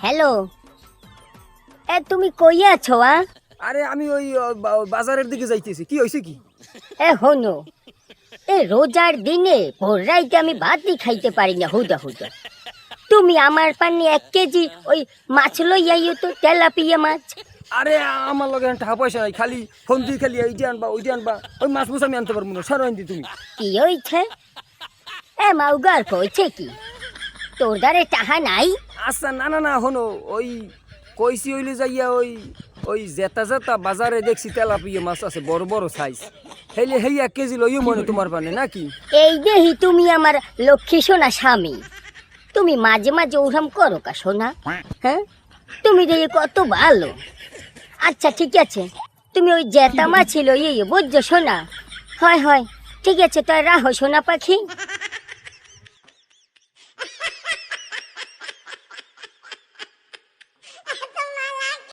Hello, তুমি কই আছো? আরে আমি ওই বাজারের দিকে যাইতেছি। কি হইছে কি? হনো, রোজার দিনে ভোর রাইতে আমি ভাতই খাইতে পারি না হুদা হুদা। তুমি আমার পানি 1 কেজি ওই মাছ লইয়াইও তো, তেলাপিয়া মাছ। আরে আমার লগে টাকা পয়সা নাই, খালি ফোন দিয়ে খালি এইটা আনবা ওইটা আনবা, ওই মাছ মুছ আমি আনতে পারবো না। সারো আনতি তুমি। কি হইছে? মাউগার কইছে কি তোর দ্বারে টাহা নাই? আচ্ছা না না না, হনো ওই কইছি হইলে যাইয়া ওই ওই জেতা জেতা বাজারে দেখছি তেলাপিয়া মাছ আছে, বড় বড় সাইজ। হেলে হেই 1 কেজি লইও মনে তোমার পানে নাকি? এই দেহি তুমি আমার লক্ষ্মী সোনা স্বামী, তুমি মাঝে মাঝে ওরম করো কা সোনা? হ্যাঁ, তুমি দেখি কত ভালো। আচ্ছা ঠিক আছে, তুমি ওই জেতা মাছ ছিল বুঝছো সোনা? হয় হয়, ঠিক আছে, তাই রাহো সোনা পাখি।